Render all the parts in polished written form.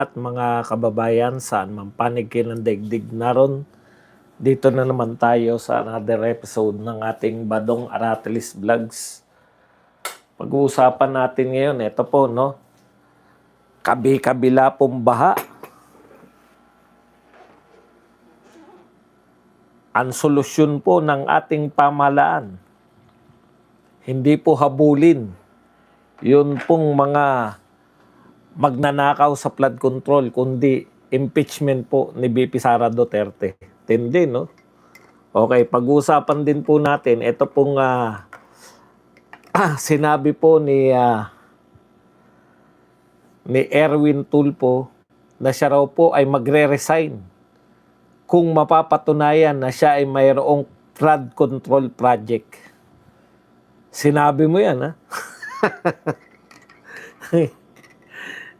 At mga kababayan, saan man panig kayo ng daigdig naron, dito na naman tayo sa another episode ng ating Badong Aratilis Vlogs. Pag-uusapan natin ngayon, ito po, no? Kabi-kabila pong baha. Ang solusyon po ng ating pamahalaan, hindi po habulin yun pong mga magnanakaw sa flood control, kundi impeachment po ni VP Sara Duterte. Tindi, no? Okay, pag-uusapan din po natin, ito pong sinabi po ni Erwin Tulfo na siya raw po ay magre-resign kung mapapatunayan na siya ay mayroong flood control project. Sinabi mo yan, ha?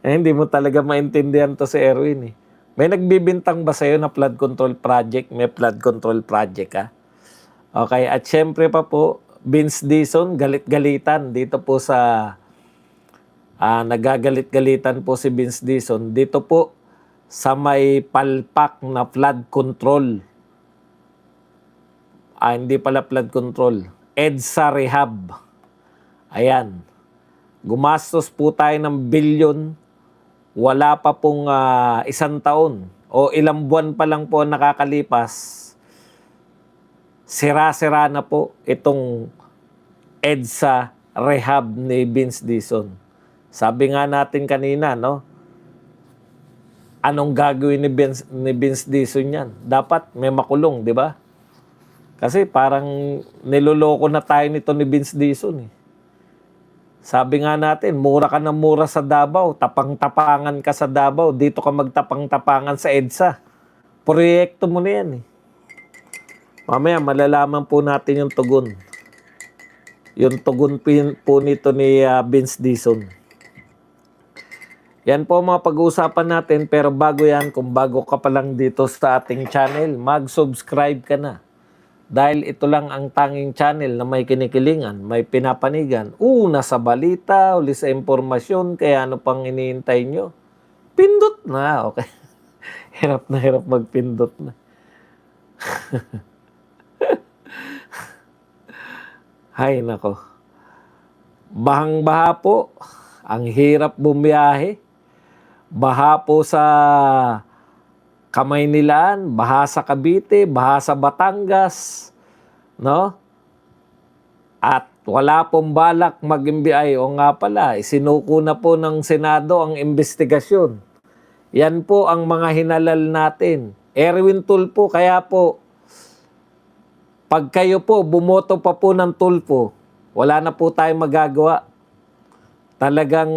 Hindi mo talaga maintindihan to si Erwin, eh. May nagbibintang ba sa'yo na flood control project? May flood control project, ha? Okay, at syempre pa po, Vince Dizon, galit-galitan dito po sa nagagalit-galitan po si Vince Dizon dito po sa may palpak na flood control. Hindi pala flood control. EDSA Rehab. Ayan. Gumastos po tayo ng bilyon. Wala pa pong isang taon o ilang buwan pa lang po nakakalipas. Sira-sira na po itong EDSA Rehab ni Vince Dizon. Sabi nga natin kanina, no? Anong gagawin ni Vince Dizon yan? Dapat may makulong, di ba? Kasi parang niloloko na tayo nito ni Vince Dizon, eh. Sabi nga natin, mura ka na mura sa Davao, tapang-tapangan ka sa Davao, dito ka magtapang-tapangan sa EDSA. Proyekto mo na yan, eh. Mamaya, malalaman po natin yung tugon. Yung tugon po nito ni Vince Dizon. Yan po mga pag-uusapan natin, pero bago yan, kung bago ka pa lang dito sa ating channel, mag-subscribe ka na. Dahil ito lang ang tanging channel na may kinikilingan, may pinapanigan. Una sa balita, uli sa impormasyon, kaya ano pang iniintay nyo? Pindot na, okay. Hirap na hirap magpindot na. Hay nako. Bahang-baha po. Ang hirap bumiyahe. Baha po sa Kamaynilaan, baha sa Cavite, baha sa Batangas, no? At wala pong balak mag-imbiyay. O nga pala, isinuko na po ng Senado ang investigasyon. Yan po ang mga hinalal natin. Erwin Tulfo, kaya po, pag kayo po, bumoto pa po ng Tulfo, wala na po tayong magagawa. Talagang,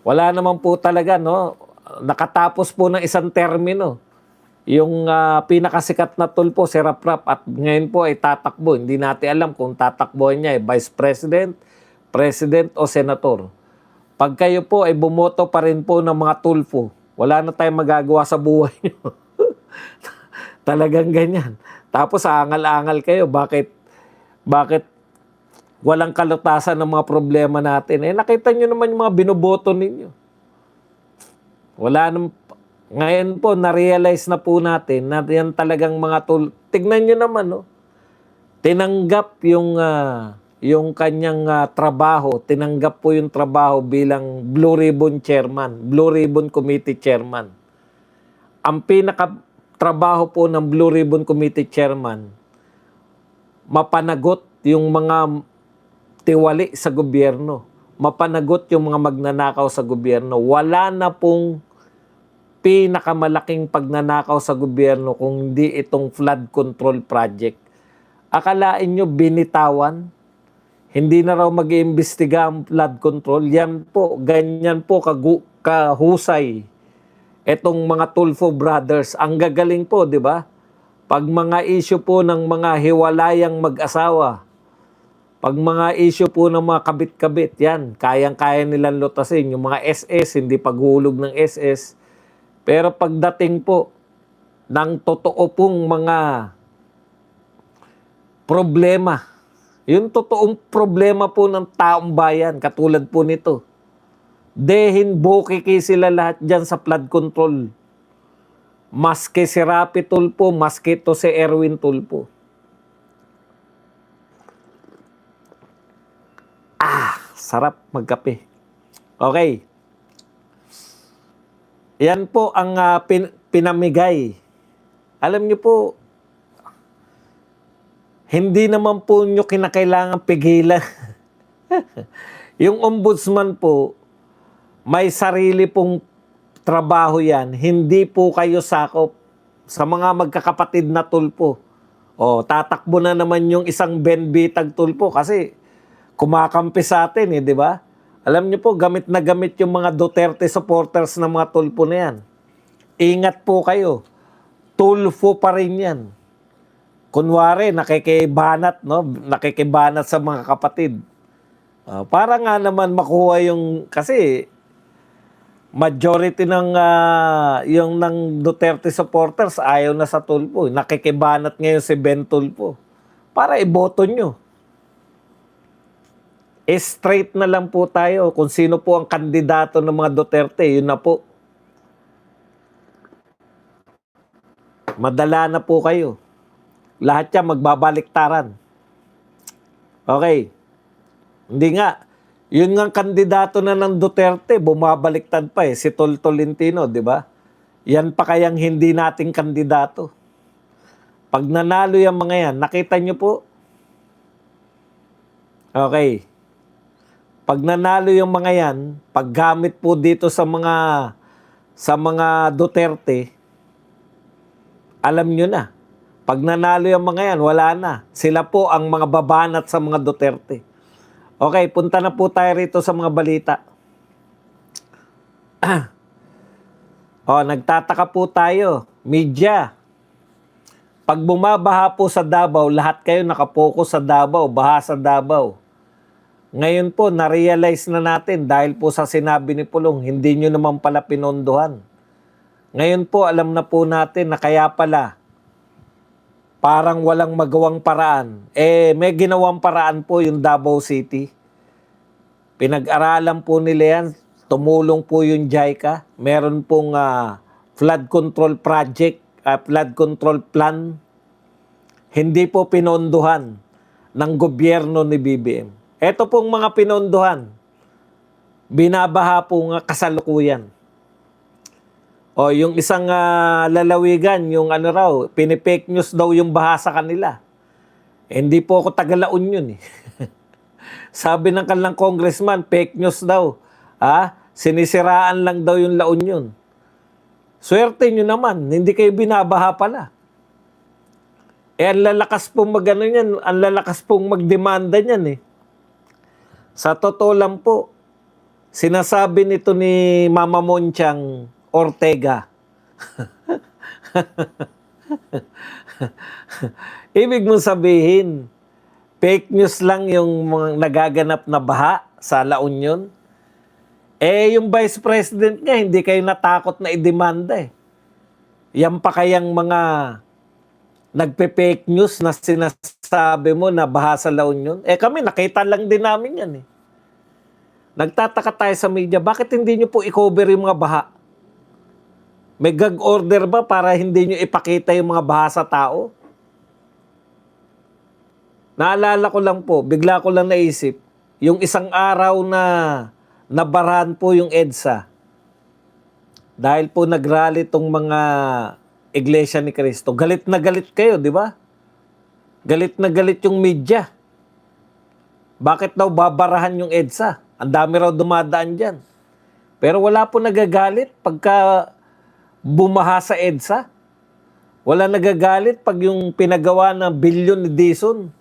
wala naman po talaga, no? Nakatapos po ng isang termino. Yung pinakasikat na Tulfo, si Raprap, at ngayon po ay tatakbo. Hindi natin alam kung tatakbo niya ay Vice President, President o Senator. Pag kayo po ay bumoto pa rin po ng mga Tulfo, wala na tayong magagawa sa buhay niyo. Talagang ganyan. Tapos aangal-angal kayo. Bakit walang kalutasan ng mga problema natin? Eh, nakita nyo naman yung mga binoboto ninyo. Wala nang... Ngayon po, na-realize na po natin na yan talagang mga tignan nyo naman, no? Tinanggap yung kanyang trabaho. Tinanggap po yung trabaho bilang Blue Ribbon Chairman, Blue Ribbon Committee Chairman. Ang pinaka-trabaho po ng Blue Ribbon Committee Chairman, mapanagot yung mga tiwali sa gobyerno. Mapanagot yung mga magnanakaw sa gobyerno. Wala na pong pinakamalaking pagnanakaw sa gobyerno kung hindi itong flood control project. Akalain nyo binitawan? Hindi na raw mag-iimbestiga ang flood control? Yan po, ganyan po kahusay. Etong mga Tulfo brothers, ang gagaling po, di ba? Pag mga issue po ng mga hiwalayang mag-asawa, pag mga issue po ng mga kabit-kabit, yan, kayang-kaya nilang lutasin. Yung mga SS, hindi paghulog ng SS. Pero pagdating po ng totoo pong mga problema, yung totoong problema po ng taong bayan, katulad po nito, Dehin bukiki sila lahat dyan sa flood control. Maski si Rapi Tulfo, maski to si Erwin Tulfo. Sarap magkape. Okay. Yan po ang pinamigay. Alam niyo po, hindi naman po nyo kinakailangan pigilan. Yung ombudsman po, may sarili pong trabaho yan. Hindi po kayo sakop sa mga magkakapatid na Tulfo. O, tatakbo na naman yung isang Ben Bitag Tulfo kasi kumakampi sa atin, di ba? Alam niyo po, gamit na gamit yung mga Duterte supporters ng mga Tulfo na yan. Ingat po kayo. Tulfo pa rin yan. Kunwari, nakikibanat, no? Nakikibanat sa mga kapatid. Para nga naman makuha yung, kasi majority ng yung ng Duterte supporters ayaw na sa Tulfo. Nakikibanat ngayon si Ben Tulfo. Para iboto nyo. Straight na lang po tayo kung sino po ang kandidato ng mga Duterte. Yun na po. Madala na po kayo. Lahat yan magbabaliktaran. Okay. Hindi nga. Yun nga kandidato na ng Duterte, bumabaliktad pa si Tol Tolentino, di ba? Yan pa kayang hindi nating kandidato. Pag nanalo yung mga yan, nakita nyo po? Okay. Pag nanalo yung mga yan, paggamit po dito sa mga Duterte, alam nyo na. Pag nanalo yung mga yan, wala na. Sila po ang mga babanat sa mga Duterte. Okay, punta na po tayo rito sa mga balita. Nagtataka po tayo. Media. Pag bumabaha po sa Davao, lahat kayo nakapokus sa Davao, baha sa Davao. Ngayon po, na-realize na natin dahil po sa sinabi ni Pulong, hindi nyo naman pala pinondohan. Ngayon po, alam na po natin na kaya pala, parang walang magawang paraan. May ginawang paraan po yung Davao City. Pinag-aralan po nila yan. Tumulong po yung JICA. Meron pong flood control project, flood control plan. Hindi po pinondohan ng gobyerno ni BBM. Ito pong mga pinondohan. Binabaha po nga kasalukuyan. Yung isang lalawigan, yung pinipake news daw yung baha sa kanila. Hindi po ako taga-Laon yun eh. Sabi ng kanilang congressman, fake news daw. Sinisiraan lang daw yung La Union. Swerte nyo naman, hindi kayo binabaha pala. Ang lalakas pong ang lalakas pong magdemanda niyan eh. Sa totoo lang po, sinasabi nito ni Mama Monchang Ortega. Ibig mong sabihin, fake news lang yung mga nagaganap na baha sa La Union. Yung Vice President nga, hindi kayo natakot na idemanda eh. Yan pa kayang mga nagpe-fake news na sinasabi mo na baha sa La Union. Kami, nakita lang din namin yan eh. Nagtataka tayo sa media, bakit hindi nyo po i-cover yung mga baha? May gag order ba para hindi nyo ipakita yung mga baha sa tao? Naalala ko lang po, bigla ko lang naisip, yung isang araw na nabarahan po yung EDSA. Dahil po nagrally tong mga Iglesia ni Cristo. Galit na galit kayo, di ba? Galit na galit yung media. Bakit daw babarahan yung EDSA? Ang dami raw dumadaan dyan. Pero wala po nagagalit pagka bumaha sa EDSA. Wala nagagalit pag yung pinagawa ng bilyon ni Dizon.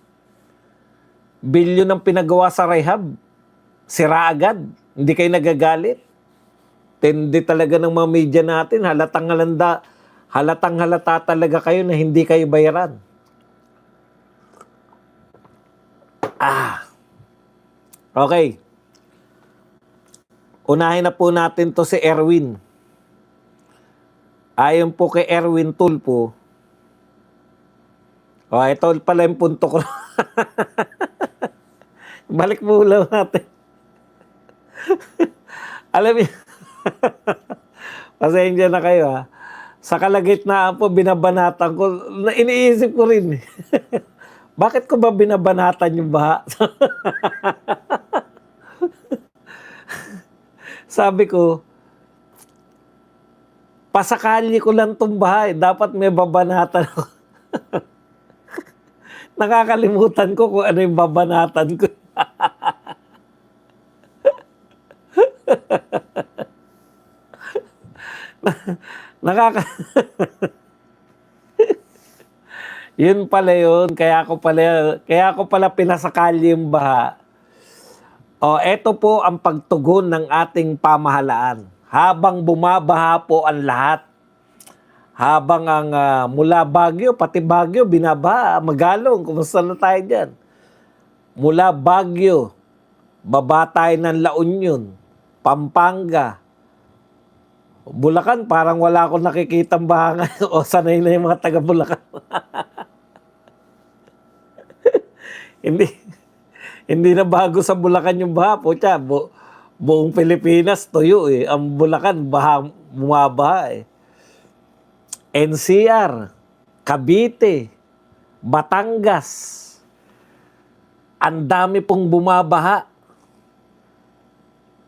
Bilyon ang pinagawa sa rehab. Sira agad. Hindi kayo nagagalit. Tindi talaga ng mga media natin. Halatang halata talaga kayo na hindi kayo bayaran. Okay. Unahin na po natin to si Erwin. Ayon po kay Erwin Tulfo. Ito pala yung punto ko. Balik mo lang natin. Alam niyo, pasensya na kayo ha. Sa kalagitnaan po, binabanatan ko. Iniisip ko rin. Bakit ko ba binabanatan yung baha? Sabi ko, pasakali ko lang itong baha. Dapat may babanatan ako. Nakakalimutan ko kung ano yung babanatan ko. Nakaka Yun pala yun, kaya ko pala pinasakali yung baha. O, eto po ang pagtugon ng ating pamahalaan. Habang bumabaha po ang lahat, habang ang mula Baguio, pati Baguio, binabaha, Magalong, kumusta na tayo dyan? Mula Baguio, baba tayo ng La Union, Pampanga, Bulacan, parang wala akong nakikitang baha ngayon. O, sanay na yung mga taga Bulacan. Hindi na bago sa Bulacan yung baha po. Buong Pilipinas, tuyo eh. Ang Bulacan, bumabaha eh. NCR, Cavite, Batangas, ang dami pong bumabaha.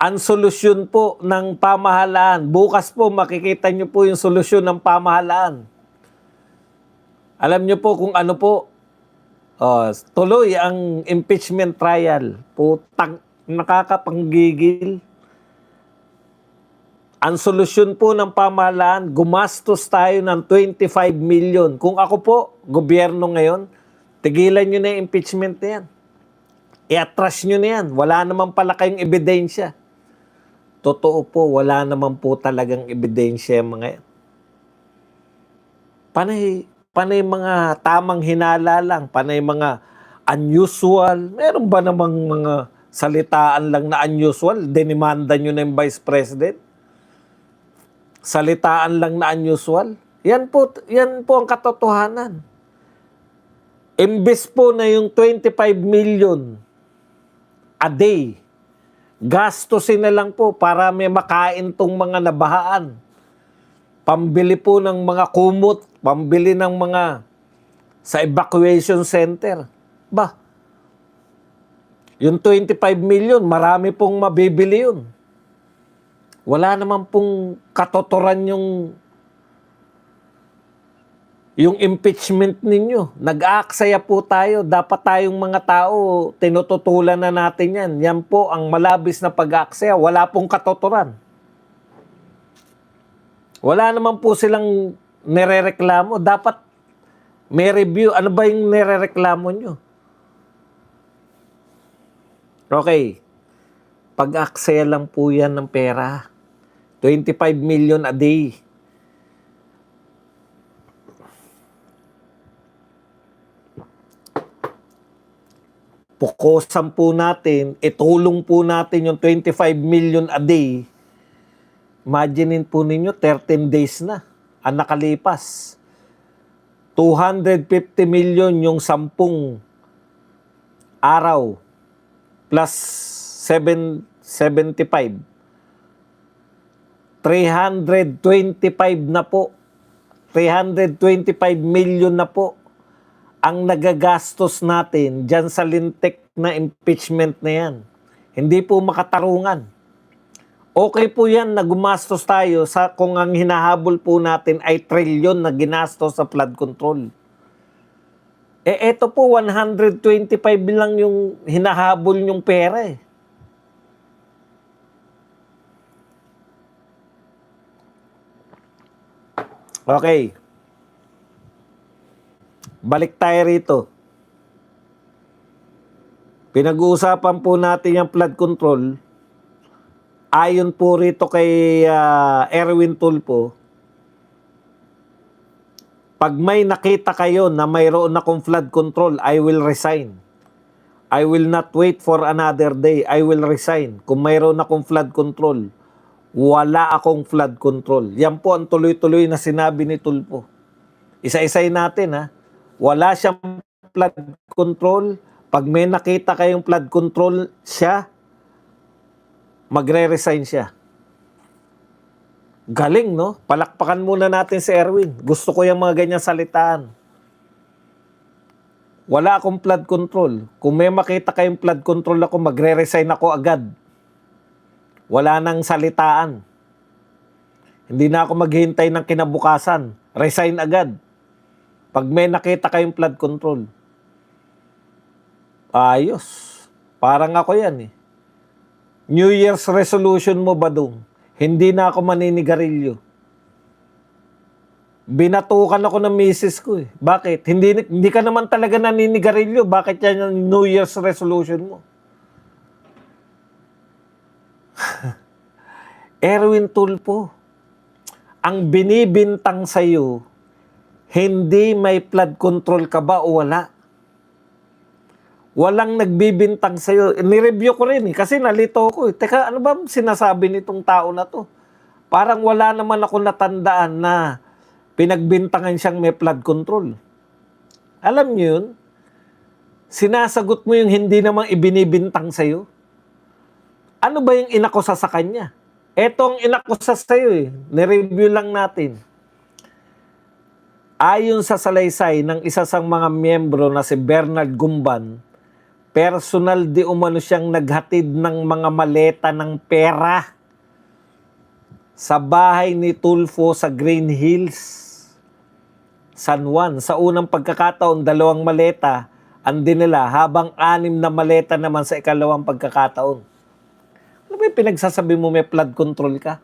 Ang solusyon po ng pamahalaan, bukas po makikita nyo po yung solusyon ng pamahalaan. Alam nyo po kung ano po, tuloy ang impeachment trial. Putang, nakakapanggigil. Ang solusyon po ng pamahalaan, gumastos tayo ng 25 million. Kung ako po, gobyerno ngayon, tigilan nyo na yung impeachment na yan. I-atras nyo na yan. Wala naman pala kayong ebidensya. Totoo po, wala naman po talagang ebidensya mga yan. Panay mga tamang hinala lang, panay mga unusual. Meron ba namang mga salitaan lang na unusual? Dinimanda nyo na yung Vice President? Salitaan lang na unusual? Yan po ang katotohanan. Imbes po na yung 25 million a day, gastusin na lang po para may makain tong mga nabahaan. Pambili po ng mga kumot, pambili ng mga sa evacuation center. Ba, yung 25 million, marami pong mabibili yun. Wala naman pong katotoran yung impeachment ninyo. Nag-aaksaya po tayo. Dapat tayong mga tao, tinututulan na natin yan. Yan po ang malabis na pag-aaksaya. Wala pong katotoran. Wala naman po silang nirereklamo. Dapat may review. Ano ba yung nirereklamo nyo? Okay. Pag-aaksaya lang po yan ng pera. 25 million a day. Pukusan po natin, itulong po natin yung 25 million a day. Imaginein po ninyo, 13 days na ang nakalipas. 250 million yung 10 araw plus 75. 325 na po. 325 million na po ang nagagastos natin dyan sa lintik na impeachment na yan. Hindi po makatarungan. Okay po yan na gumastos tayo kung ang hinahabol po natin ay trilyon na ginastos sa flood control. Eto po, 125 lang yung hinahabol yung pera eh. Okay. Balik tayo rito. Pinag-uusapan po natin yung flood control. Ayon po rito kay Erwin Tulfo, pag may nakita kayo na mayroon akong flood control, I will resign. I will not wait for another day. I will resign. Kung mayroon akong flood control, wala akong flood control. Yan po ang tuloy-tuloy na sinabi ni Tulfo. Isa-isay natin ha. Wala siyang flood control. Pag may nakita kayong flood control siya, magre-resign siya. Galing, no? Palakpakan muna natin si Erwin. Gusto ko yung mga ganyang salitaan. Wala akong flood control. Kung may makita kayong flood control ako, magre-resign ako agad. Wala nang salitaan. Hindi na ako maghihintay ng kinabukasan. Resign agad. Pag may nakita kayong flood control. Ayos. Parang ako yan eh. New Year's resolution mo ba dong? Hindi na ako maninigarilyo. Binatukan ako ng misis ko eh. Bakit? Hindi ka naman talaga naninigarilyo. Bakit yan yung New Year's resolution mo? Erwin Tulfo, ang binibintang sa'yo, hindi may flood control ka ba o wala? Walang nagbibintang sa'yo. Nireview ko rin eh, kasi nalito ko eh. Teka, ano ba sinasabi nitong tao na to? Parang wala naman ako natandaan na pinagbintangan siyang may flood control. Alam niyo yun? Sinasagot mo yung hindi namang ibinibintang sa'yo. Ano ba yung inakusa sa kanya? Etong inakusa sa'yo eh. Nireview lang natin. Ayon sa salaysay ng isa sa mga miyembro na si Bernard Gumban, personal di umano siyang naghatid ng mga maleta ng pera sa bahay ni Tulfo sa Green Hills, San Juan. Sa unang pagkakataon, 2 maleta ang dinala, habang 6 na maleta naman sa ikalawang pagkakataon. Ano ba yung pinagsasabi mo may flood control ka?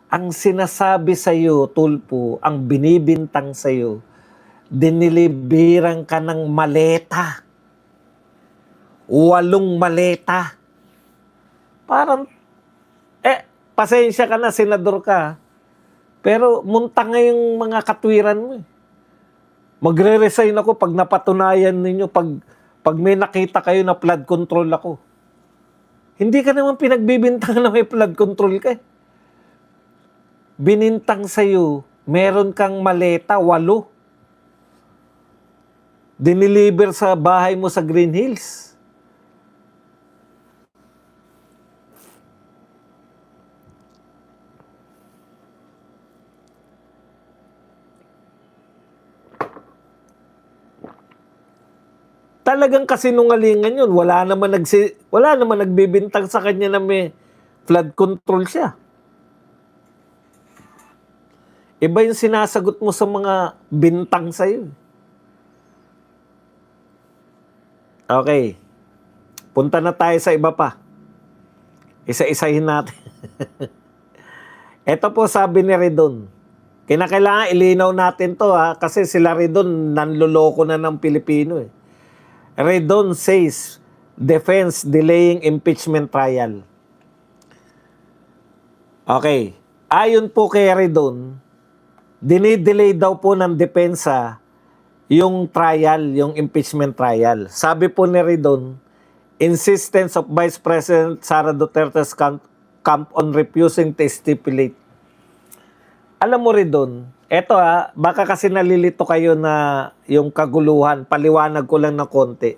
Ang sinasabi sa'yo, Tulfo, ang binibintang sa'yo, dinilibiran ka ng maleta. 8 maleta. Parang, pasensya ka na, senador ka. Pero munta nga yung mga katwiran mo eh. Magre-resign ako pag napatunayan ninyo, pag may nakita kayo na flood control ako. Hindi ka naman pinagbibintang na may flood control ka eh. Binintang sa'yo, meron kang maleta, 8. Diniliber sa bahay mo sa Green Hills. Talagang kasinungalingan yun. Wala naman nagbibintang sa kanya na may flood control siya. Iba yung sinasagot mo sa mga bintang sa'yo. Okay. Punta na tayo sa iba pa. Isa-isahin natin. Ito po sabi ni Redon. Kinakailangan ilinaw natin to ha, kasi sila Redon nanloloko na ng Pilipino eh. Redon says, defense delaying impeachment trial. Okay. Ayon po kay Redon, dinidelay daw po ng depensa yung trial, yung impeachment trial. Sabi po ni Redon, insistence of Vice President Sara Duterte's camp on refusing to stipulate. Alam mo Redon, eto baka kasi nalilito kayo na yung kaguluhan, paliwanag ko lang ng konti.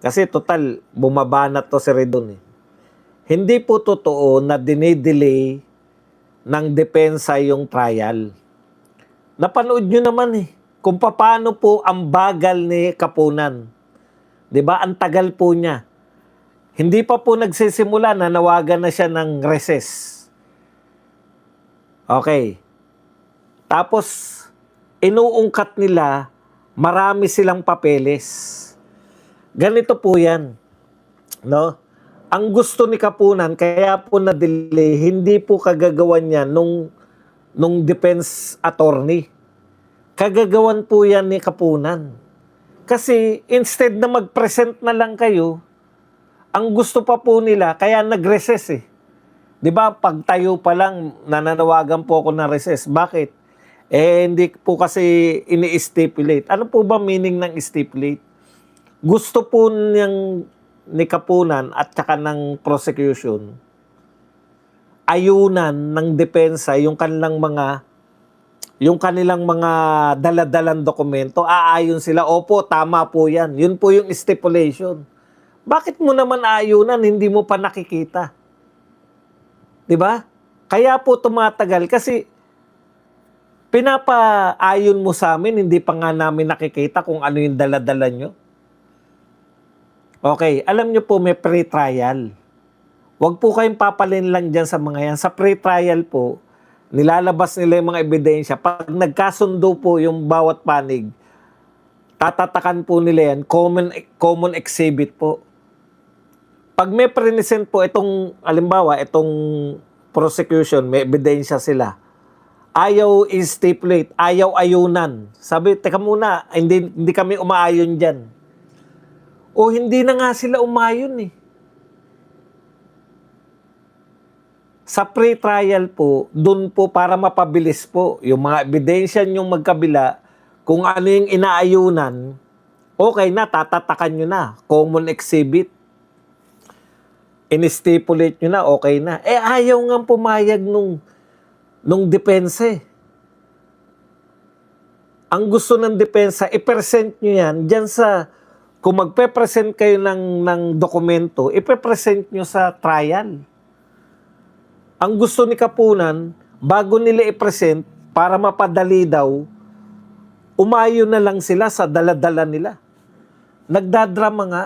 Kasi total, bumaba na to si Redon eh. Hindi po totoo na dinidelay ng depensa yung trial. Napanood nyo naman eh, kung paano po ang bagal ni Kapunan. 'Di ba? Ang tagal po niya. Hindi pa po nagsisimula na nawagan na siya ng recess. Okay. Tapos, inuungkat nila, marami silang papeles. Ganito po yan. No? Ang gusto ni Kapunan, kaya po na-delay, hindi po kagagawan niya nung defense attorney. Kagagawan po yan ni Kapunan. Kasi instead na mag-present na lang kayo, ang gusto pa po nila, kaya nag-recess eh. 'Di ba? Pagtayo pa lang, nananawagan po ako ng recess. Bakit? Hindi po kasi ini-stipulate. Ano po ba meaning ng stipulate? Gusto po niyang ni Kapunan at saka ng prosecution ayunan ng depensa yung kanilang mga daladalang dokumento. Aayon sila, opo, tama po yan. Yun po yung stipulation. Bakit mo naman aayunan, hindi mo pa nakikita? 'Di ba? Kaya po tumatagal kasi pinapaayon mo sa amin, hindi pa nga namin nakikita kung ano yung dala-dala nyo. Okay, alam nyo po may pre-trial. Huwag po kayong papalin lang dyan sa mga yan. Sa pre-trial po, nilalabas nila yung mga ebidensya. Pag nagkasundo po yung bawat panig, tatatakan po nila yan, common exhibit po. Pag may present po itong, alimbawa, itong prosecution, may ebidensya sila, ayaw i-stipulate, ayaw ayunan. Sabi, teka muna, hindi kami umaayon dyan. O hindi na nga sila umayon eh. Sa pre-trial po, dun po para mapabilis po, yung mga ebidensya yung magkabila, kung ano yung inaayunan, okay na, tatatakan nyo na. Common exhibit. In-stipulate nyo na, okay na. Eh ayaw nga pumayag nung depensa eh. Ang gusto ng depensa, i-present nyo yan dyan sa, kung magpe-present kayo ng dokumento, i-present nyo sa trial. Ang gusto ni Kapunan, bago nila i-present, para mapadali daw, umayo na lang sila sa dala-dala nila. Nagdadrama nga.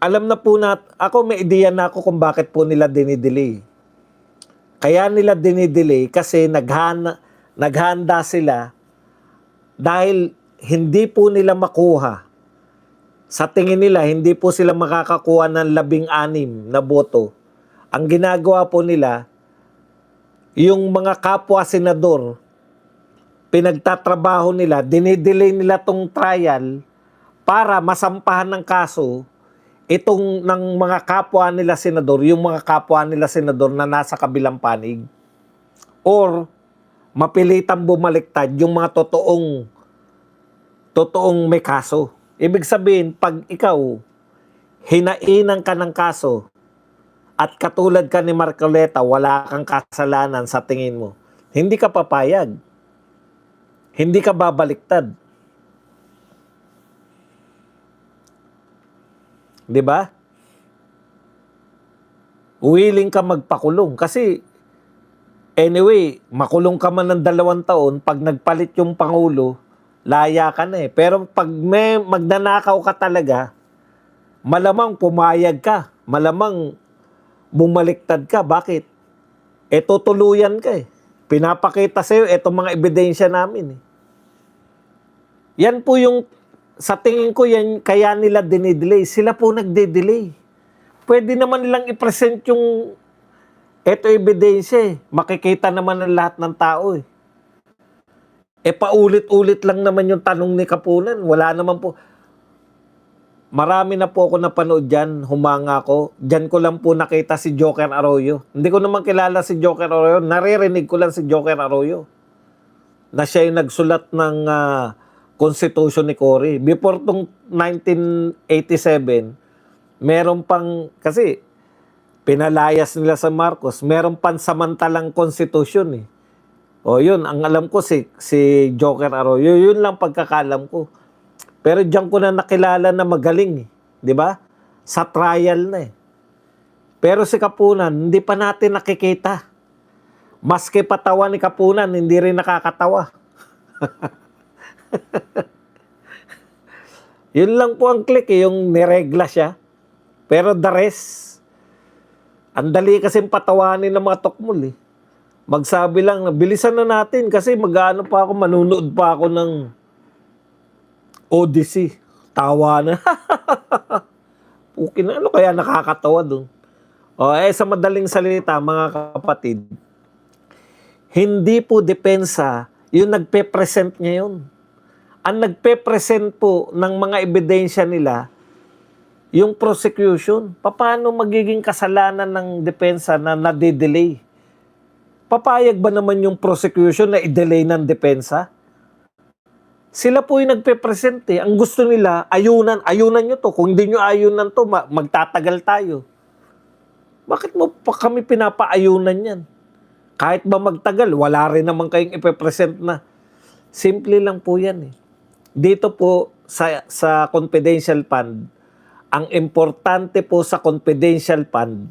Alam na po ako may ideya na ako kung bakit po nila dinidelay. Kaya nila dinidelay kasi naghanda sila dahil hindi po nila makuha. Sa tingin nila, hindi po sila makakakuha ng 16 na boto. Ang ginagawa po nila, yung mga kapwa senador, pinagtatrabaho nila, dinidelay nila tong trial para masampahan ng kaso itong ng mga kapwa nila senador, yung mga kapwa nila senador na nasa kabilang panig. Or mapilitang bumaliktad yung mga totoong may kaso. Ibig sabihin, pag ikaw hinainan ka ng kaso at katulad ka ni Marcoleta, wala kang kasalanan sa tingin mo, hindi ka papayag. Hindi ka babaliktad. 'Di ba? Willing ka magpakulong kasi anyway, makulong ka man ng 2 taon, pag nagpalit yung Pangulo, laya ka na eh. Pero pag may magnanakaw ka talaga, malamang pumayag ka. Malamang bumaliktad ka. Bakit? E tutuluyan ka eh. Pinapakita sa'yo itong mga ebidensya namin eh. Yan po yung, sa tingin ko yan, kaya nila dinidelay. Sila po nagde-delay. Pwede naman nilang i-present yung eto ebidensya eh. Makikita naman ng lahat ng tao eh. E paulit-ulit lang naman yung tanong ni Kapunan. Wala naman po. Marami na po ako napanood dyan. Humanga ko. Dyan ko lang po nakita si Joker Arroyo. Hindi ko naman kilala si Joker Arroyo. Naririnig ko lang si Joker Arroyo. Na siya yung nagsulat ng Constitution ni Cory. Before tong 1987, meron pang, kasi pinalayas nila sa Marcos, meron pansamantalang Constitution eh. O yun, ang alam ko si Joker Arroyo, yun lang pagkakalam ko. Pero diyan ko na nakilala na magaling eh. Di ba? Sa trial na eh. Pero si Kapunan, hindi pa natin nakikita. Maski patawa ni Kapunan, hindi rin nakakatawa. Yun lang po ang click eh, yung niregla siya. Pero the rest, ang dali kasing patawanin ng mga tokmol eh. Magsabi lang, bilisan na natin kasi mag-ano pa ako, manunood pa ako ng Odyssey. Tawa na. Pukin, ano kaya nakakatawa dun? O, sa madaling salita, mga kapatid, hindi po depensa yung nagpe-present ngayon. Ang nagpe-present po ng mga ebidensya nila, yung prosecution. Paano magiging kasalanan ng depensa na nade-delay? Papayag ba naman yung prosecution na i-delay ng depensa? Sila po yung nagpe-present eh. Ang gusto nila, ayunan nyo to. Kung hindi nyo ayunan to, magtatagal tayo. Bakit mo pa kami pinapaayunan yan? Kahit ba magtagal, wala rin naman kayong ipe-present na. Simple lang po yan eh. Dito po sa confidential fund, ang importante po sa confidential fund,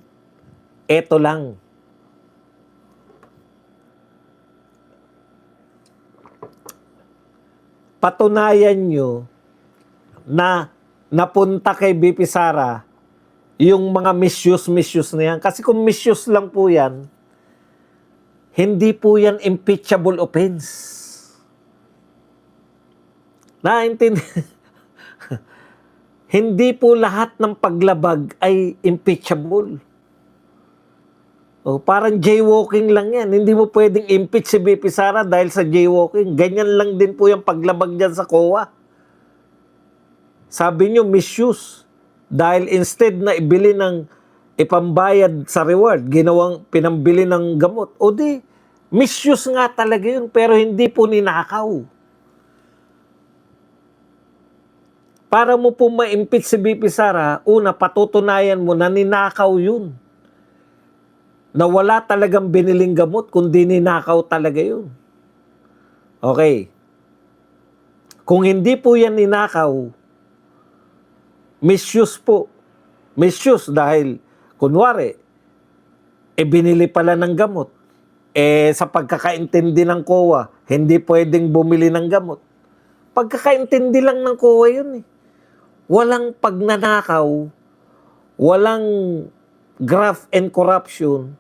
Eto lang. Patunayan nyo na napunta kay BP Sara yung mga misuse na yan. Kasi kung misuse lang po yan, hindi po yan impeachable offense. Naintindi? Hindi po lahat ng paglabag ay impeachable. Parang jaywalking lang yan. Hindi mo pwedeng impeach si BP Sara dahil sa jaywalking. Ganyan lang din po yung paglabag dyan sa COA. Sabi nyo, misuse. Dahil instead na ipambayad sa reward, pinambili ng gamot. O di, misuse nga talaga yun, pero hindi po ninakaw. Para mo po ma-impeach si BP Sara, una, patutunayan mo na ninakaw yun. Na wala talagang biniling gamot, kundi ninakaw talaga yun. Okay. Kung hindi po yan ninakaw, misuse po. Misuse dahil, kunwari, binili pala ng gamot. Sa pagkakaintindi ng COA, hindi pwedeng bumili ng gamot. Pagkakaintindi lang ng COA yun eh. Walang pagnanakaw, walang graft and corruption,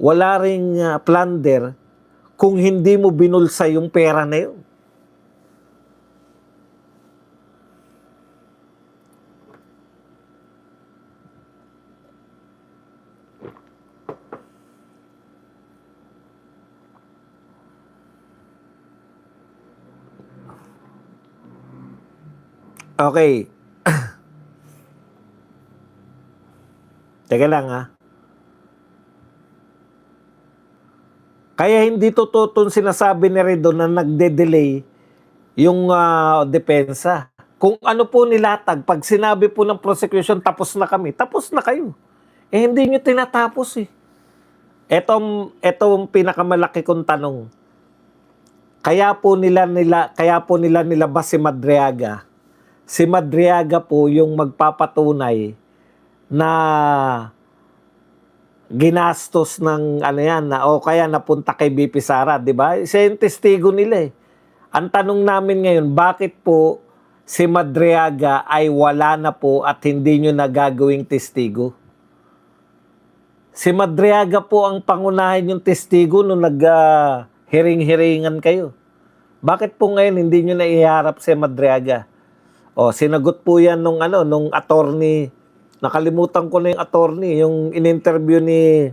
wala ring plunder kung hindi mo binulsa yung pera na yun. Okay. Teka lang ha. Kaya hindi totoo itong sinasabi ni Redo na nagde-delay yung depensa. Kung ano po nilatag, pag sinabi po ng prosecution, tapos na kami, tapos na kayo. Hindi nyo tinatapos eh. Etong pinakamalaki kong tanong. Kaya po nila nilabas si Madriaga. Si Madriaga po yung magpapatunay na ginastos ng kaya napunta kay BP Sara, di ba? Siya yung testigo nila eh. Ang tanong namin ngayon, bakit po si Madriaga ay wala na po at hindi nyo nagagawing testigo? Si Madriaga po ang pangunahin yung testigo nung hiring-hiringan kayo. Bakit po ngayon hindi nyo naiharap si Madriaga? Sinagot po yan nung attorney. Nakalimutan ko na yung attorney, yung in-interview ni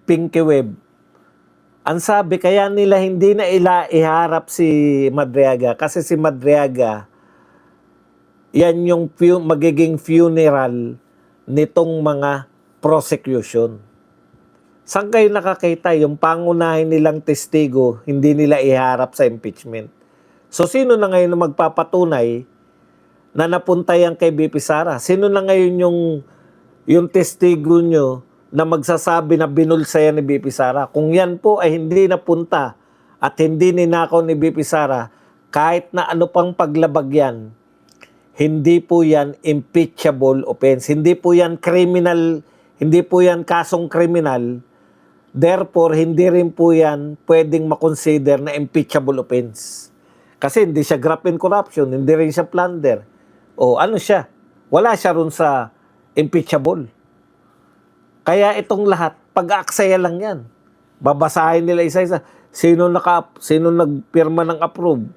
Pinky Webb. Ang sabi, kaya nila hindi na iharap si Madriaga kasi si Madriaga, yan yung magiging funeral nitong mga prosecution. Saan kayo nakakita yung pangunahin nilang testigo, hindi nila iharap sa impeachment? So, sino na ngayon na magpapatunay na napunta yan kay BP Sara? Sino na ngayon yung testigo nyo na magsasabi na binulsa yan ni BP Sara? Kung yan po ay hindi napunta at hindi ninakaw ni BP Sara, kahit na ano pang paglabag yan, hindi po yan impeachable offense. Hindi po yan criminal, hindi po yan kasong kriminal. Therefore, hindi rin po yan pwedeng makonsider na impeachable offense. Kasi hindi siya graft and corruption, hindi rin siya plunder. Ano siya? Wala siya ron sa impeachable. Kaya itong lahat, pag-aaksaya lang yan. Babasahin nila isa-isa. Sino nagpirma ng approve?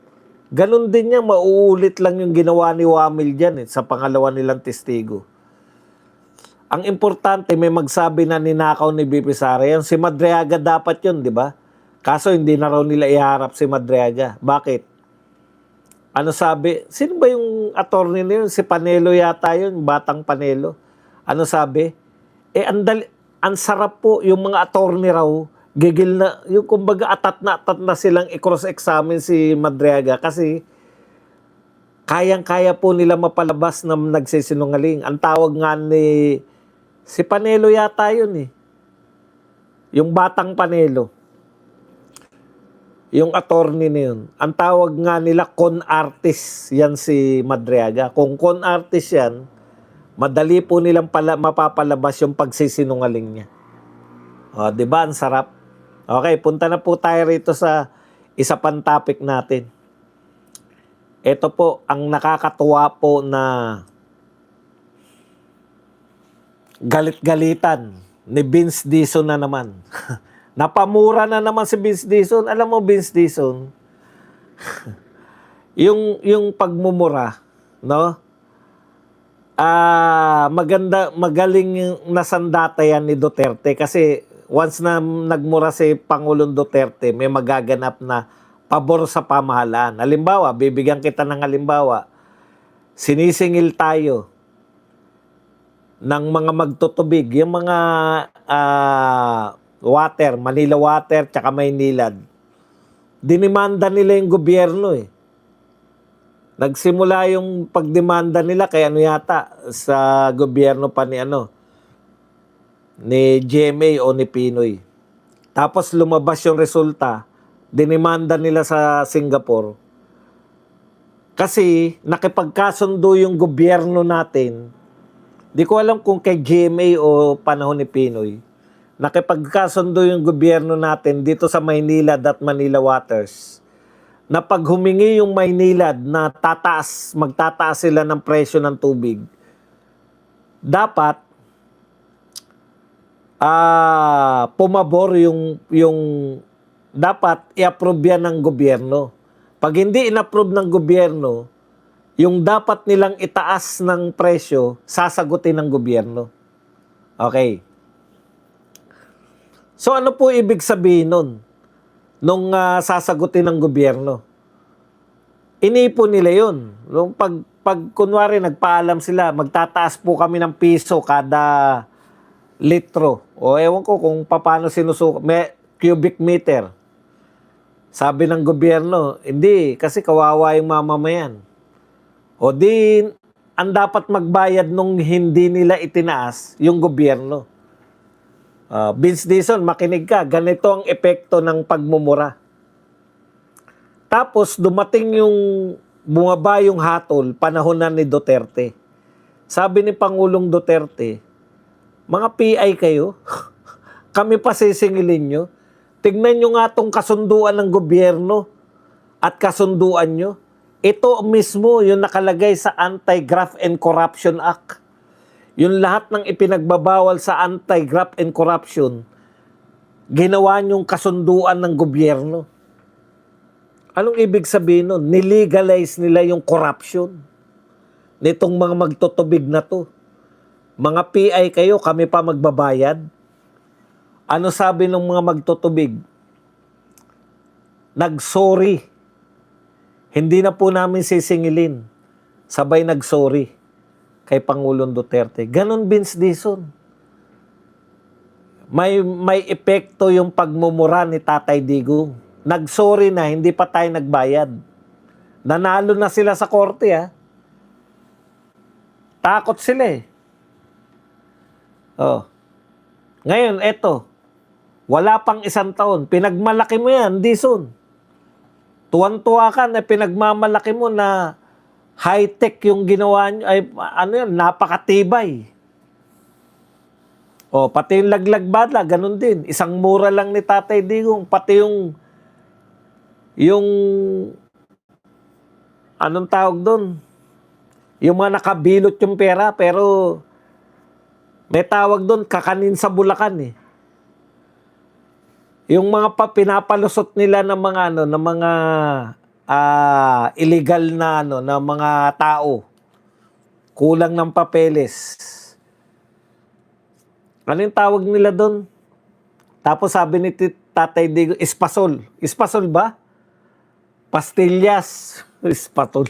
Ganon din niya, mauulit lang yung ginawa ni Wamil dyan sa pangalawa nilang testigo. Ang importante, may magsabi na ninakaw ni BP Sara. Yan, si Madriaga dapat yun, di ba? Kaso hindi na raw nila iharap si Madriaga. Bakit? Ano sabi? Sino ba yung attorney na yun? Si Panelo yata yun, batang Panelo. Ano sabi? Ang sarap po yung mga attorney raw, gigil na, yung kumbaga atat na silang i-cross-examine si Madriaga kasi kayang-kaya po nila mapalabas na nagsisinungaling. Ang tawag nga ni si Panelo yata yun eh. Yung batang Panelo. yung attorney na yun. Ang tawag nga nila con artist, yan si Madriaga. Kung con artist yan, madali po nilang mapapalabas yung pagsisinungaling niya. O, di ba? Ang sarap. Okay, punta na po tayo rito sa isa pang topic natin. Ito po, ang nakakatuwa po na galit-galitan ni Vince Dizon na naman. Napamura na naman si Vince Dizon. Alam mo, Vince Dizon, yung pagmumura, no? Magaling yung nasandata yan ni Duterte kasi once na nagmura si Pangulong Duterte, may magaganap na pabor sa pamahalaan. Halimbawa, bibigyan kita ng halimbawa, sinisingil tayo ng mga magtutubig, yung mga water, Manila Water, tsaka Maynilad. Dinimanda nila yung gobyerno eh. Nagsimula yung pagdemanda nila kay ano yata sa gobyerno pa ni GMA o ni Pinoy. Tapos lumabas yung resulta, dinimanda nila sa Singapore. Kasi nakipagkasundo yung gobyerno natin, di ko alam kung kay GMA o panahon ni Pinoy, nakipagkasundo yung gobyerno natin dito sa Maynilad at Manila Waters, na pag humingi yung Maynilad na magtataas sila ng presyo ng tubig, dapat pumabor yung dapat i-approve yan ng gobyerno. Pag hindi in-approve ng gobyerno, yung dapat nilang itaas ng presyo, sasagutin ng gobyerno. Okay. So ano po ibig sabihin nun? Nung sasagutin ng gobyerno? Inipon nila yun. Nung pag kunwari nagpaalam sila, magtataas po kami ng piso kada litro. O ewan ko kung paano sinusukat. May cubic meter. Sabi ng gobyerno, hindi, kasi kawawa yung mamamayan. O di, ang dapat magbayad nung hindi nila itinaas, yung gobyerno. Vince Dizon, makinig ka, ganito ang epekto ng pagmumura. Tapos dumating bumaba yung hatol, panahon na ni Duterte. Sabi ni Pangulong Duterte, mga PI kayo, kami pa sisingilin nyo. Tignan nyo nga itong kasunduan ng gobyerno at kasunduan nyo. Ito mismo yung nakalagay sa Anti-Graft and Corruption Act. Yung lahat ng ipinagbabawal sa Anti-Graft and Corruption, ginawa niyong kasunduan ng gobyerno. Anong ibig sabihin nun? Nilegalize nila yung corruption nitong mga magtutubig na to. Mga PI kayo, kami pa magbabayad. Ano sabi ng mga magtutubig? Nag-sorry. Hindi na po namin sisingilin. Sabay nag-sorry kay Pangulong Duterte. Ganon, Vince Dizon. May epekto yung pagmumura ni Tatay Digong. Nag-sorry na, hindi pa tayo nagbayad. Nanalo na sila sa korte, ha? Takot sila eh. Oh. Ngayon, eto. Wala pang isang taon. Pinagmalaki mo yan, Dizon. Tuwan-tuwa ka na pinagmamalaki mo na high-tech yung ginawa nyo, ay napakatibay. O, pati yung laglag bala, ganun din. Isang mura lang ni Tatay Digong, pati yung anong tawag doon? Yung mga nakabilot yung pera, pero may tawag doon, kakanin sa Bulacan eh. Yung mga pinapalusot nila ng mga ng mga illegal na mga tao. Kulang ng papeles. Ano yung tawag nila doon? Tapos sabi ni Tatay Digong, espasol. Espasol ba? Pastillas. Espasol.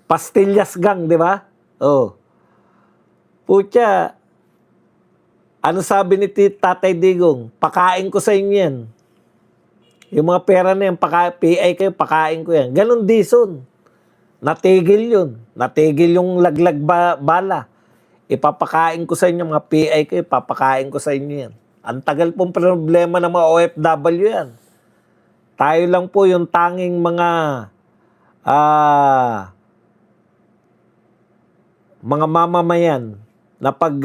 Pastillas gang, di ba? Oh. Pucha, ano sabi ni Tatay Digong? Pakain ko sa inyo yan. Yung mga pera na yan, PI kayo, pakain ko yan. Ganon, Dizon. Natigil yun. Natigil yung laglag bala. Ipapakain ko sa inyo, mga PI kayo, papakain ko sa inyo yan. Ang tagal pong problema ng mga OFW yan. Tayo lang po yung tanging mga mamamayan na pag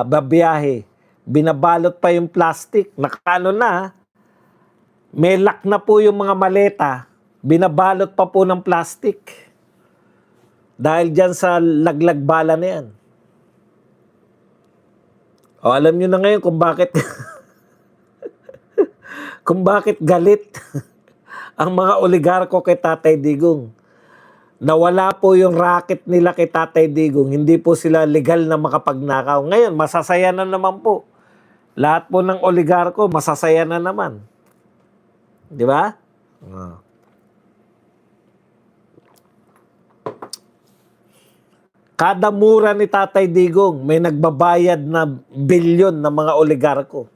babiyahe, binabalot pa yung plastic. Nakano na, may lock na po yung mga maleta, binabalot pa po ng plastic. Dahil dyan sa laglag bala na yan. O, alam nyo na ngayon kung bakit kung bakit galit ang mga oligarko kay Tatay Digong. Nawala po yung racket nila kay Tatay Digong. Hindi po sila legal na makapagnakaw. Ngayon, masasaya na naman po. Lahat po ng oligarko, masasaya na naman. Di ba? Kada mura ni Tatay Digong, may nagbabayad na bilyon ng mga oligarko.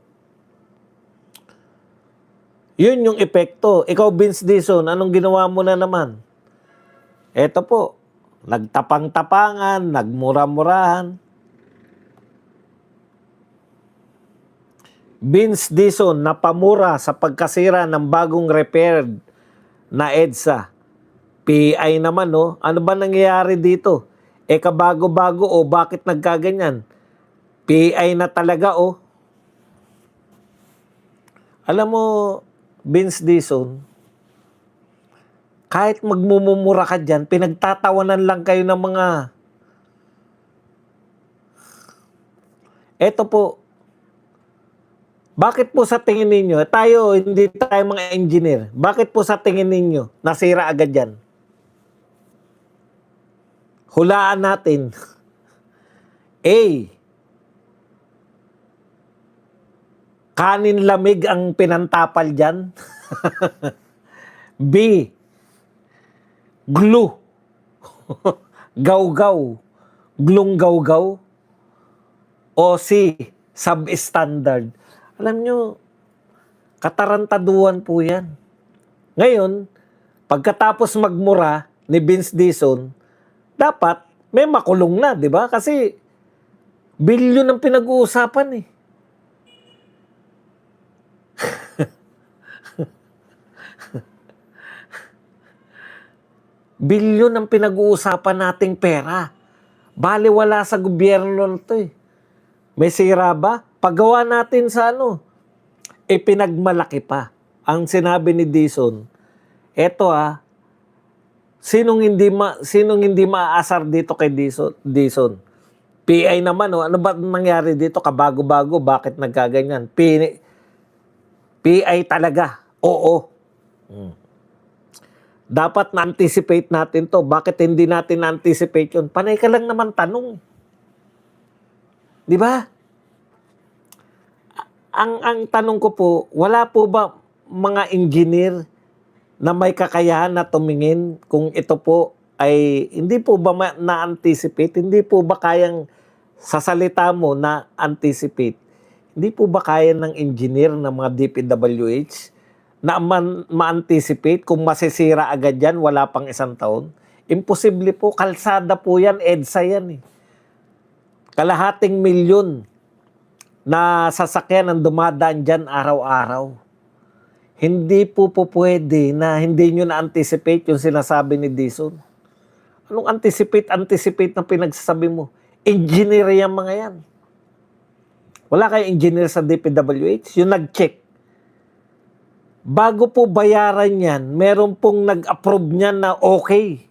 Yun yung epekto. Ikaw, Vince Dizon, anong ginawa mo na naman? Eto po, nagtapang-tapangan, nagmura-murahan. Vince Dizon napamura sa pagkasira ng bagong repaired na EDSA. PI naman, no? Ano ba nangyayari dito? Kabago-bago, bakit nagkaganyan? PI na talaga, Alam mo, Vince Dizon, kahit magmumura ka dyan, pinagtatawanan lang kayo ng mga... Eto po, bakit po sa tingin ninyo, hindi tayo mga engineer, bakit po sa tingin ninyo, nasira agad yan? Hulaan natin. A, kanin lamig ang pinantapal dyan. B, glue. Gaw-gaw. Glung gaw-gaw. O C, substandard. Alam nyo, katarantaduan po yan. Ngayon, pagkatapos magmura ni Vince Dizon, dapat may makulong na, di ba? Kasi bilyon ang pinag-uusapan Bilyon ang pinag-uusapan nating pera. Baliwala sa gobyerno nito May sira ba? Paggawa natin sa pinagmalaki pa. Ang sinabi ni Dizon, eto sinong hindi maaasar dito kay Dizon? PI naman, ano ba nangyari dito? Kabago-bago, bakit nagkaganyan? PI talaga. Oo. Dapat na-anticipate natin to. Bakit hindi natin na-anticipate yun? Panay ka lang naman tanong. Di ba? Ang tanong ko po, wala po ba mga engineer na may kakayahan na tumingin kung ito po ay hindi po ba na-anticipate? Hindi po ba kayang sa salita mo na-anticipate? Hindi po ba kaya ng engineer ng mga DPWH na ma-anticipate kung masisira agad yan, wala pang isang taon? Imposible po. Kalsada po yan, EDSA yan Kalahating milyon na sasakyan ang dumadaan dyan araw-araw. Hindi po pwede na hindi nyo na-anticipate yung sinasabi ni Dizon. Anong anticipate na pinagsasabi mo? Engineer yung mga yan. Wala kayong engineer sa DPWH? Yung nag-check. Bago po bayaran yan, meron pong nag-approve niyan na okay.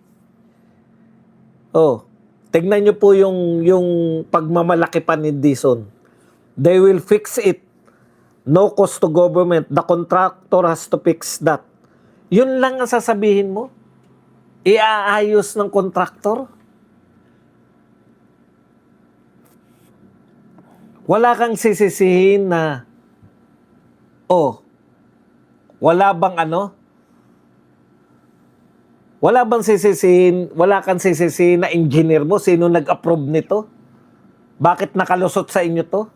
Tignan nyo po yung pagmamalaki pa ni Dizon. They will fix it. No cost to government. The contractor has to fix that. Yun lang ang sasabihin mo? Iaayos ng contractor? Wala kang sisisihin na, wala kang sisisihin na engineer mo, sino nag-approve nito? Bakit nakalusot sa inyo to?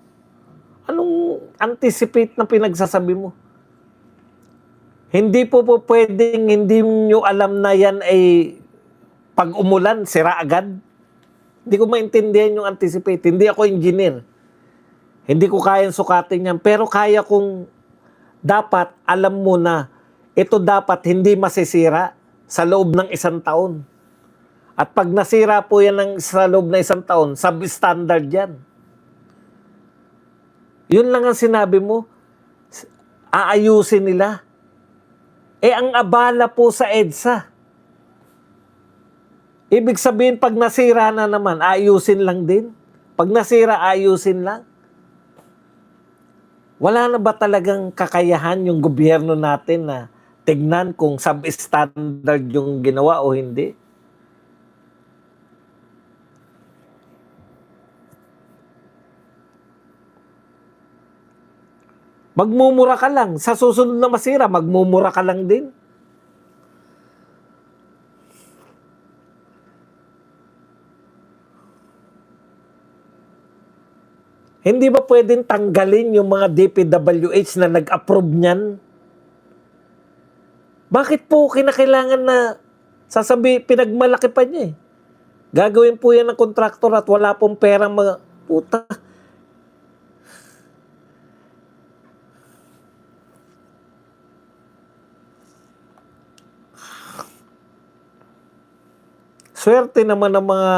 Anong anticipate na pinagsasabi mo? Hindi po pwedeng hindi nyo alam na yan ay pag umulan, sira agad. Hindi ko maintindihan yung anticipate. Hindi ako engineer. Hindi ko kayang sukatin yan. Pero kaya kong dapat alam mo na ito dapat hindi masisira sa loob ng 1 taon. At pag nasira po yan sa loob ng 1 taon, substandard yan. Yun lang ang sinabi mo. Aayusin nila. Ang abala po sa EDSA. Ibig sabihin, pag nasira na naman, ayusin lang din. Pag nasira, ayusin lang. Wala na ba talagang kakayahan yung gobyerno natin na tignan kung substandard yung ginawa o hindi? Magmumura ka lang. Sa susunod na masira, magmumura ka lang din. Hindi ba pwedeng tanggalin yung mga DPWH na nag-approve niyan? Bakit po kinakailangan na pinagmalaki pa niya eh? Gagawin po yan ng kontraktor at wala pong perang mga puta. Swerte naman ng mga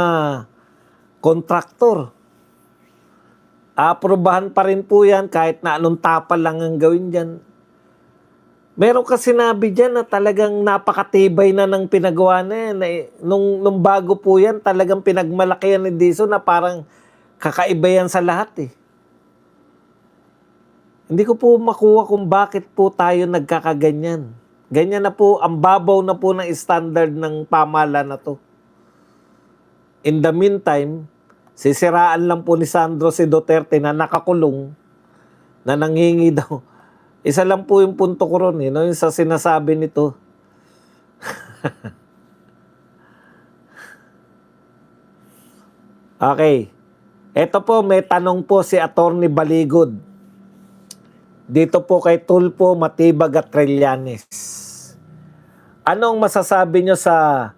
kontraktor. Aprobahan pa rin po yan kahit na anong tapal lang ang gawin dyan. Meron ka sinabi dyan na talagang napakatibay na ng pinagawa na yan. Nung bago po yan, talagang pinagmalaki yan ni Dizon na parang kakaiba yan sa lahat eh. Hindi ko po makuha kung bakit po tayo nagkakaganyan. Ganyan na po, ang babaw na po ng standard ng pamahalaan na to. In the meantime, sisiraan lang po ni Sandro si Duterte na nakakulong, na nanghingi daw. Isa lang po yung punto ko ron, no? Yung sa sinasabi nito. Okay. Ito po, may tanong po si Attorney Baligod. Dito po kay Tulfo Matibag at Trillanes. Anong masasabi nyo sa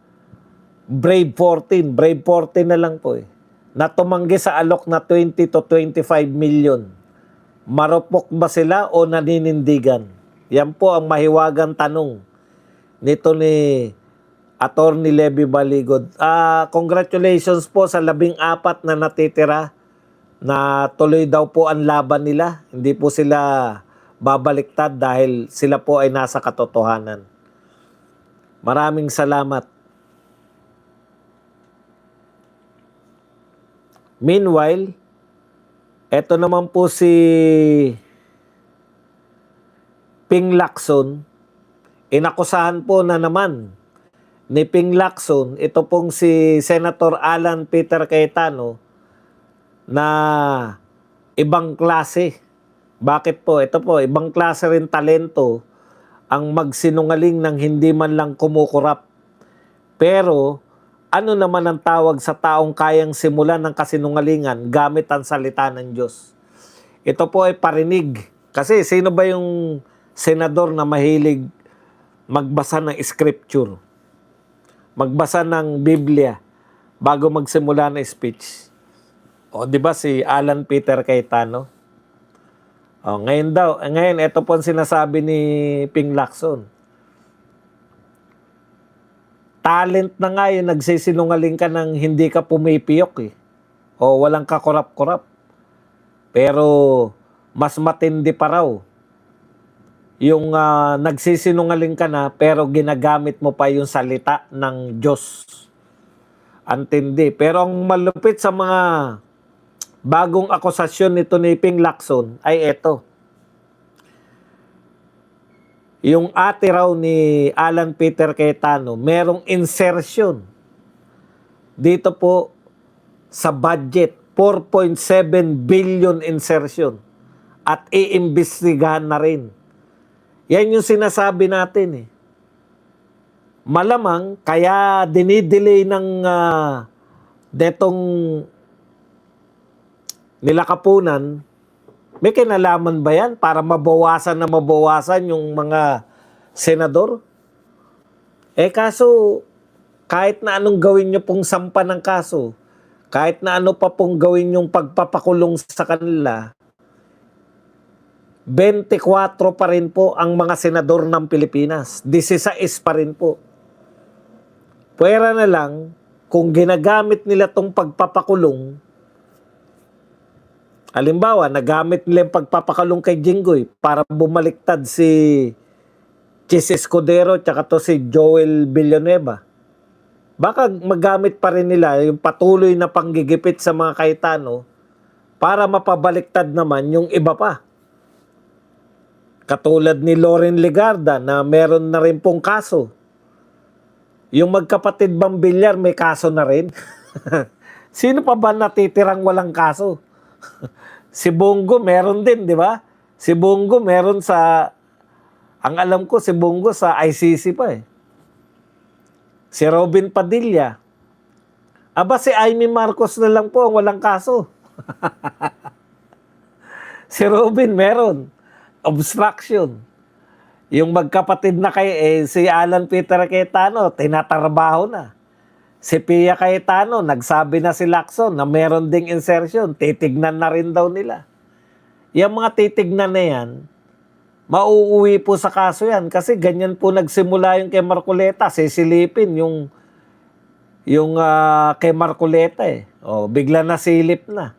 Brave 14? Brave 14 na lang po eh. Na tumanggi sa alok na 20 to 25 million. Marupok ba sila o naninindigan? Yan po ang mahiwagang tanong nito ni Attorney Levy Baligod. Congratulations po sa 14 na natitira na tuloy daw po ang laban nila. Hindi po sila babaliktad dahil sila po ay nasa katotohanan. Maraming salamat. Meanwhile, eto naman po si Ping Lacson, inakusahan po na naman ni Ping Lacson, ito pong si Senator Alan Peter Cayetano, na ibang klase. Bakit po? Ito po, ibang klase rin talento ang magsinungaling ng hindi man lang kumukurap. Pero, ano naman ang tawag sa taong kayang simulan ng kasinungalingan gamit ang salita ng Diyos? Ito po ay parinig. Kasi sino ba yung senador na mahilig magbasa ng scripture? Magbasa ng Biblia bago magsimula ng speech. O, di ba si Alan Peter Cayetano? O, ngayon ito po ang sinasabi ni Ping Lacson. Talent na nga yun, nagsisinungaling ka ng hindi ka pumipiyok eh. O walang kakurap-kurap. Pero mas matindi pa raw yung nagsisinungaling ka na pero ginagamit mo pa yung salita ng Diyos. Antindi. Pero ang malupit sa mga bagong akusasyon nito ni Ping Lacson ay eto. Yung ate raw ni Alan Peter Cayetano, merong insertion dito po sa budget, 4.7 billion insertion at iimbestigahan na rin. Yan yung sinasabi natin eh. Malamang kaya dinidelay ng detong nilakapunan. May kinalaman ba yan para mabawasan yung mga senador? Kaso, kahit na anong gawin nyo pong sampa ng kaso, kahit na ano pa pong gawin yung pagpapakulong sa kanila, 24 pa rin po ang mga senador ng Pilipinas. 16 pa rin po. Pwera na lang kung ginagamit nila tong pagpapakulong. Halimbawa, nagamit nila yung pagpapakulong kay Jinggoy para bumaliktad si Chis Escudero tsaka to si Joel Villanueva. Baka magamit pa rin nila yung patuloy na panggigipit sa mga Cayetano para mapabaliktad naman yung iba pa. Katulad ni Loren Legarda na meron na rin pong kaso. Yung magkapatid bang Villar may kaso na rin. Sino pa ba natitirang walang kaso? Si Bongo meron din, di ba? Si Bongo meron sa, ang alam ko, si Bongo sa ICC pa eh. Si Robin Padilla. Aba, si Amy Marcos na lang po ang walang kaso. Si Robin meron. Obstruction. Yung magkapatid na si Alan Peter Cayetano, tinatrabaho na. Si Pia Cayetano, nagsabi na si Lacson na meron ding insertion. Titignan na rin daw nila. Yung mga titignan na yan, mauuwi po sa kaso yan. Kasi ganyan po nagsimula yung kay Marcoleta. Sisilipin yung kay Marcoleta eh. O, bigla na silip na.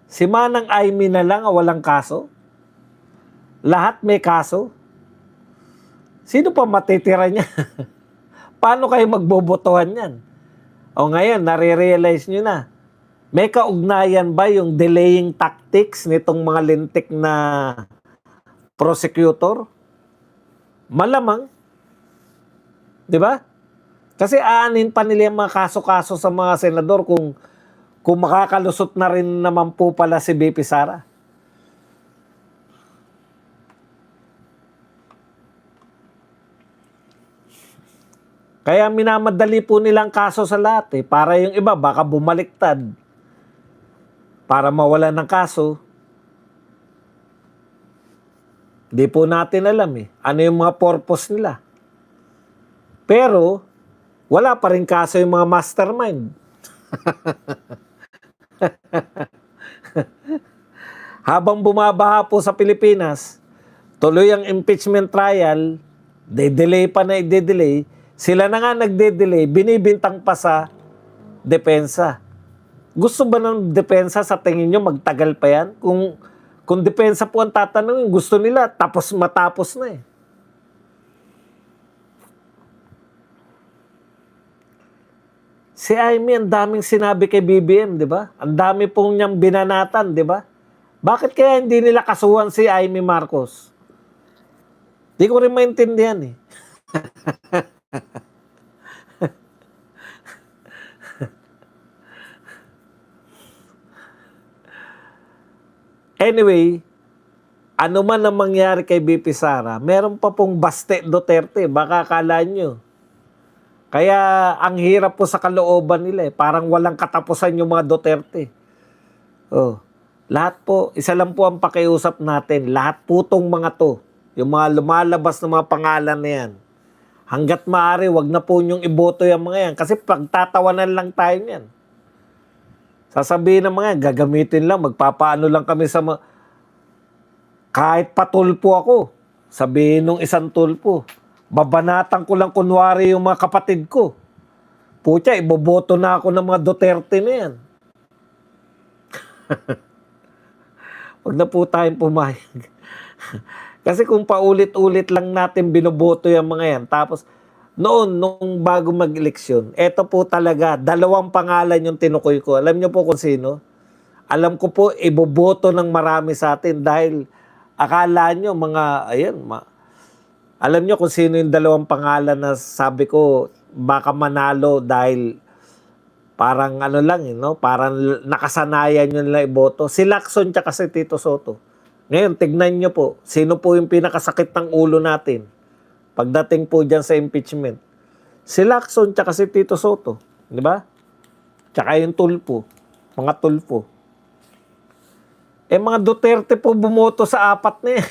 Si Manang Aimee na lang walang kaso. Lahat may kaso. Sino pa matitira niya? Paano kayo magbobotohan yan? O ngayon, nare-realize nyo na. May kaugnayan ba yung delaying tactics nitong mga lintik na prosecutor? Malamang. Di ba? Kasi aanin pa nila yung mga kaso-kaso sa mga senador kung makakalusot na rin naman po pala si BP Sara. Kaya minamadali po nilang kaso sa lahat eh. Para yung iba baka bumaliktad. Para mawala ng kaso. Di po natin alam eh. Ano yung mga purpose nila. Pero, wala pa rin kaso yung mga mastermind. Habang bumabaha po sa Pilipinas, tuloy ang impeachment trial, de-delay pa na i-delay, sila na nga nagde-delay, binibintang pa sa depensa. Gusto ba ng depensa sa tingin nyo magtagal pa yan? Kung depensa po ang tatanungin, gusto nila matapos na eh. Si Aimee, ang daming sinabi kay BBM, di ba? Ang dami pong niyang binanatan, di ba? Bakit kaya hindi nila kasuhan si Aimee Marcos? Di ko rin maintindihan eh. Anyway, ano man ang mangyari kay BP Sara, meron pa pong Baste Duterte, baka akala nyo. Kaya ang hirap po sa kalooban nila eh. Parang walang katapusan yung mga Duterte. Oh, lahat po, isa lang po ang pakiusap natin. Lahat po tong mga to, yung mga lumalabas na mga pangalan na yan, hanggat maaari, wag na po niyong iboto yung mga yan. Kasi pagtatawanan lang tayo niyan. Sasabihin ng mga yan, gagamitin lang, magpapaano lang kami sa kahit patulpo ako, sabihin nung isang tulpo, babanatan ko lang kunwari yung mga kapatid ko. Pucha, iboboto na ako ng mga Duterte na yan. Wag na po tayong pumayag. Kasi kung paulit-ulit lang natin binoboto yung mga yan, tapos nung bago mag-eleksyon, eto po talaga, 2 pangalan yung tinukoy ko. Alam niyo po kung sino? Alam ko po, iboboto ng marami sa atin dahil akala nyo alam nyo kung sino yung 2 pangalan na sabi ko baka manalo dahil parang ano lang, parang nakasanayan nyo nila iboto. Si Lacson tsaka si Tito Soto. Ngayon, tignan nyo po, sino po yung pinakasakit ng ulo natin pagdating po dyan sa impeachment. Si Lacson tsaka si Tito Soto. Di ba? Tsaka yung tulpo. Mga tulpo. Mga Duterte po bumoto sa 4 na yan.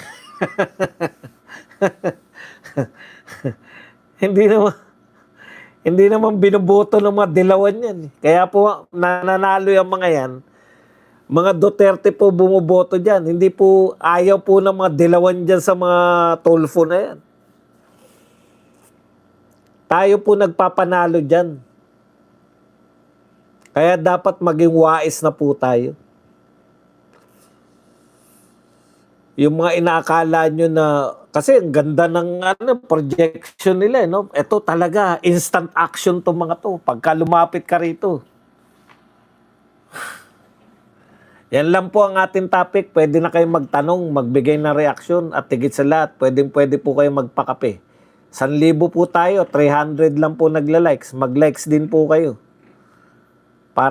Hindi naman binoboto ng mga dilawan yan. Kaya po nananalo yung mga yan. Mga Duterte po bumuboto dyan. Hindi po, ayaw po ng mga dilawan dyan sa mga Tulfo na yan. Tayo po nagpapanalo dyan. Kaya dapat maging wais na po tayo. Yung mga inaakala nyo na, kasi ang ganda ng projection nila, no? Ito talaga, instant action to mga to. Pagka lumapit ka rito. Yan lang po ang ating topic. Pwede na kayong magtanong, magbigay ng reaksyon, at higit sa lahat, pwede po kayong magpakape. 1,000 po tayo, 300 lang po nagla-likes. Mag-likes din po kayo. Para